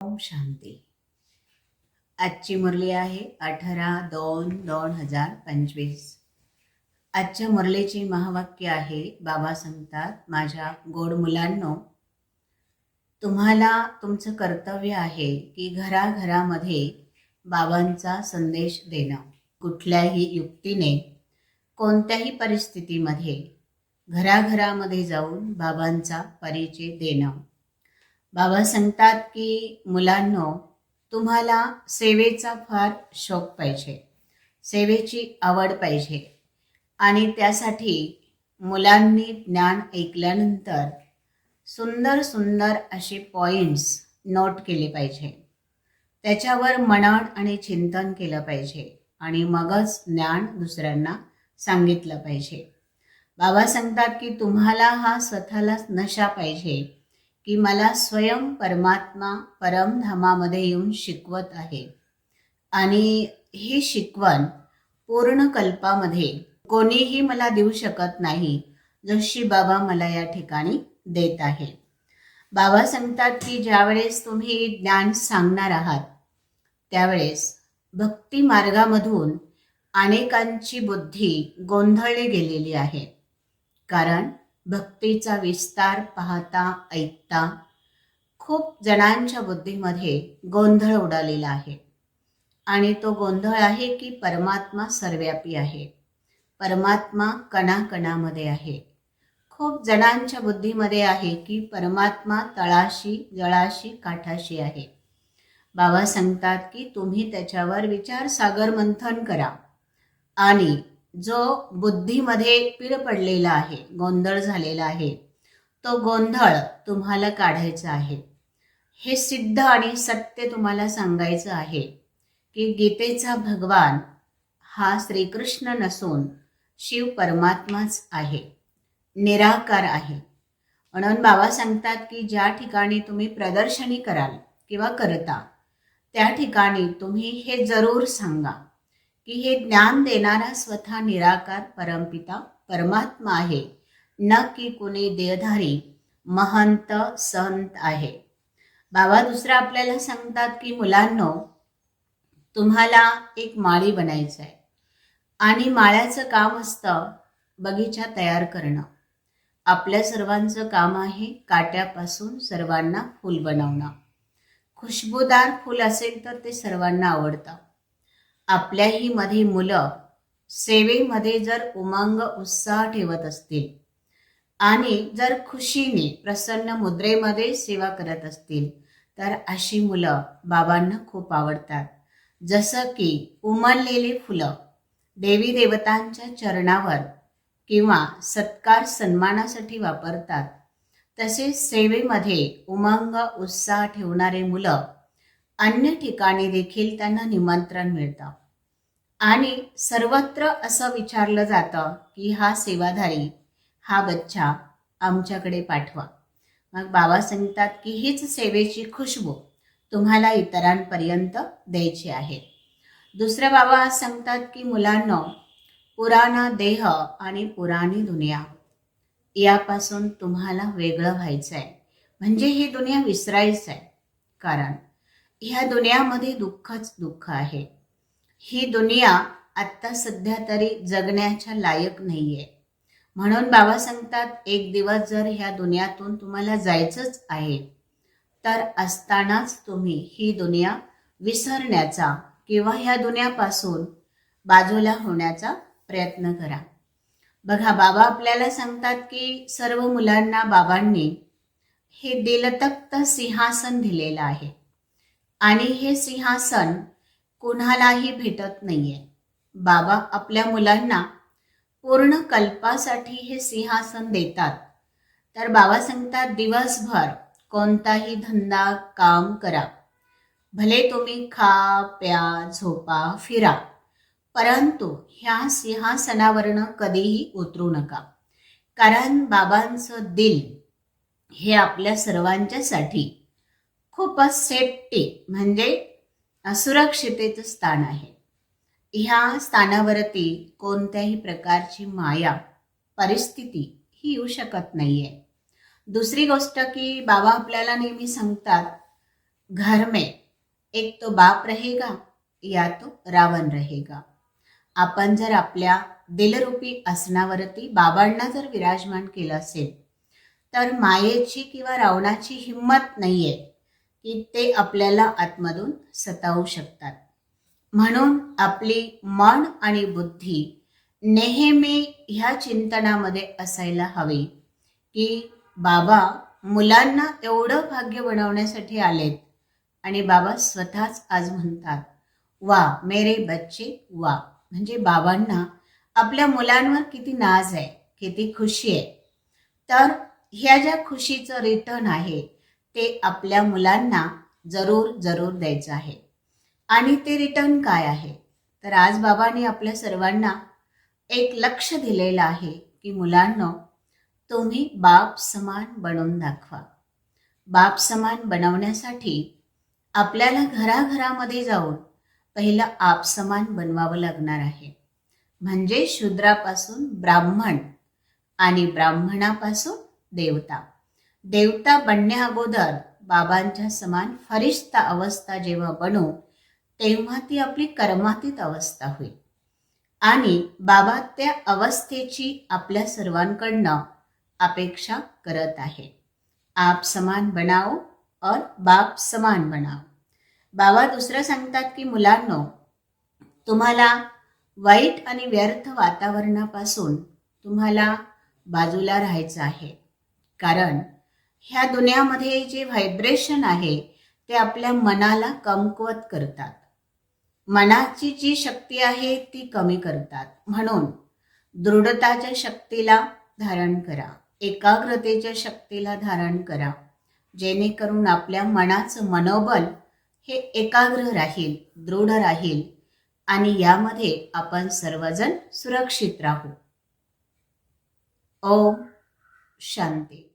ओम शांती. आजची मुरली आहे 18/2/2025. आजच्या मुरलीची महावाक्य आहे, बाबा सांगतात, माझ्या गोड मुलांनो, तुम्हाला तुमचं कर्तव्य आहे की घराघरामध्ये बाबांचा संदेश देणं. कुठल्याही युक्तीने कोणत्याही परिस्थितीमध्ये घराघरामध्ये जाऊन बाबांचा परिचय देणं. बाबा सांगतात की मुलांनो, तुम्हाला सेवेचा फार शौक पाहिजे, सेवेची आवड पाहिजे आणि त्यासाठी मुलांनी ज्ञान ऐकल्यानंतर सुंदर सुंदर असे पॉइंट्स नोट केले पाहिजे, त्याच्यावर मनन आणि चिंतन केलं पाहिजे आणि मगच ज्ञान दुसऱ्यांना सांगितलं पाहिजे. बाबा सांगतात की तुम्हाला हा स्वतःलाच नशा पाहिजे की मला स्वयं परमात्मा परमधामामध्ये येऊन शिकवत आहे आणि ही शिकवण पूर्ण कल्पामध्ये कोणीही मला देऊ शकत नाही जशी बाबा मला या ठिकाणी देत आहे. बाबा सांगतात की ज्यावेळेस तुम्ही ज्ञान सांगणार आहात त्यावेळेस भक्ती मार्गामधून अनेकांची बुद्धी गोंधळली गेलेली आहे, कारण भक्तीचा विस्तार पाहता ऐकता खूप जणांच्या बुद्धीमध्ये गोंधळ उडालेला आहे. आणि तो गोंधळ आहे की परमात्मा सर्वव्यापी आहे, परमात्मा कणाकणामध्ये आहे. खूप जणांच्या बुद्धीमध्ये आहे की परमात्मा तळाशी जळाशी काठाशी आहे. बाबा सांगतात की तुम्ही त्याच्यावर विचार सागर मंथन करा आणि जो बुद्धीमध्ये पीळ पडलेला आहे, गोंधळ झालेला आहे, तो गोंधळ तुम्हाला काढायचा आहे. हे सिद्ध आणि सत्य तुम्हाला सांगायचं आहे की गीतेचा भगवान हा श्रीकृष्ण नसून शिव परमात्माच आहे, निराकार आहे. म्हणून बाबा सांगतात की ज्या ठिकाणी तुम्ही प्रदर्शनी कराल किंवा करता त्या ठिकाणी तुम्ही हे जरूर सांगा की हे ज्ञान देणारा स्वतः निराकार परमपिता परमात्मा आहे, न की कुणी देहधारी महंत संत आहे. बाबा दुसरा आपल्याला सांगतात की मुलांनो, तुम्हाला एक माळी बनायचं आहे आणि माळ्याचं काम असतं बगीचा तयार करणं. आपल्या सर्वांचं काम आहे काट्यापासून सर्वांना फूल बनवणं. खुशबूदार फूल असेल तर ते सर्वांना आवडतं. आपल्याही मध्ये मुलं सेवेमध्ये जर उमंग उत्साह ठेवत असतील आणि जर खुशीने प्रसन्न मुद्रेमध्ये सेवा करत असतील तर अशी मुलं बाबांना खूप आवडतात. जसं की उमललेली फुलं देवी देवतांच्या चरणावर किंवा सत्कार सन्मानासाठी वापरतात, तसेच सेवेमध्ये उमंग उत्साह ठेवणारे मुलं अन्य ठिकाणी देखील त्यांना निमंत्रण मिळतं आणि सर्वत्र असं विचारलं जातं की हा सेवाधारी, हा बच्चा आमच्याकडे पाठवा. मग बाबा सांगतात की हीच सेवेची खुशबू तुम्हाला इतरांपर्यंत द्यायची आहे. दुसऱ्या बाबा सांगतात की मुलांनो, पुराणा देह आणि पुराणी दुनिया यापासून तुम्हाला वेगळं व्हायचं आहे, म्हणजे ही दुनिया विसरायचं आहे. कारण ह्या दुनियामध्ये दुःखच दुःख आहे. ही दुनिया आत्ता सध्या तरी जगण्याच्या लायक नाहीये. म्हणून बाबा सांगतात एक दिवस जर ह्या दुनियातून तुम्हाला जायचंच आहे तर असतानाच तुम्ही ही दुनिया विसरण्याचा किंवा ह्या दुनियापासून बाजूला होण्याचा प्रयत्न करा. बघा, बाबा आपल्याला सांगतात की सर्व मुलांना बाबांनी हे दिलतख्त सिंहासन दिलेलं आहे आणि हे सिंहासन कुणालाही भेटत नाहीये. बाबा आपल्या मुलांना पूर्ण कल्पासाठी हे सिंहासन देतात. तर बाबा सांगतात दिवसभर कोणताही धंदा काम करा, भले तुम्ही खा प्या झोपा फिरा, परंतु ह्या सिंहासनावरनं कधीही उतरू नका. कारण बाबांचं दिल हे आपल्या सर्वांच्यासाठी खूपच सेफ्टी म्हणजे सुरक्षितेचं स्थान आहे. ह्या स्थानावरती कोणत्याही प्रकारची माया परिस्थिती ही येऊ शकत नाहीये. दुसरी गोष्ट की बाबा आपल्याला नेहमी सांगतात घर में एक तो बाप रहेगा या तो रावण रहेगा. आपण जर आपल्या दिलरूपी आसनावरती बाबांना जर विराजमान केलं असेल तर मायेची किंवा रावणाची हिंमत नाहीये की ते आपल्याला आतमधून सतावू शकतात. म्हणून आपली मन आणि बुद्धी नेहमी ह्या चिंतनामध्ये असायला हवी की बाबा मुलांना एवढं भाग्य बनवण्यासाठी आलेत आणि बाबा स्वतःच आज म्हणतात वा मेरे बच्चे वा. म्हणजे बाबांना आपल्या मुलांवर किती नाज आहे, किती खुशी आहे. तर ह्या ज्या खुशीचं रिटर्न आहे ते आपल्या मुलांना जरूर जरूर द्यायचं आहे. आणि ते रिटर्न काय आहे तर आज बाबांनी आपल्या सर्वांना एक लक्ष दिलेलं आहे की मुलांनो तुम्ही बाप समान बनवून दाखवा. बाप समान बनवण्यासाठी आपल्याला घराघरामध्ये जाऊन पहिलं आप समान बनवावं लागणार आहे. म्हणजे शूद्रापासून ब्राह्मण आणि ब्राह्मणापासून देवता. देवता बनण्या अगोदर बाबांच्या समान फरिश्ता अवस्था जेव्हा बनू तेव्हा ती आपली कर्मातीत अवस्था होईल. आणि बाबा त्या अवस्थेची आपल्या सर्वांकडनं अपेक्षा करत आहे. आप समान बनाओ और बाप समान बनाओ. बाबा दुसरं सांगतात की मुलांनो तुम्हाला वाईट आणि व्यर्थ वातावरणापासून तुम्हाला बाजूला राहायचं आहे. कारण ह्या दुनियामध्ये जे व्हायब्रेशन आहे ते आपल्या मनाला कमकुवत करतात. मनाची जी शक्ती आहे ती कमी करतात. म्हणून दृढताच्या शक्तीला धारण करा, एकाग्रतेच्या शक्तीला धारण करा, जेणेकरून आपल्या मनाचं मनोबल हे एकाग्र राहील, दृढ राहील आणि यामध्ये आपण सर्वजण सुरक्षित राहू. ओम शांती.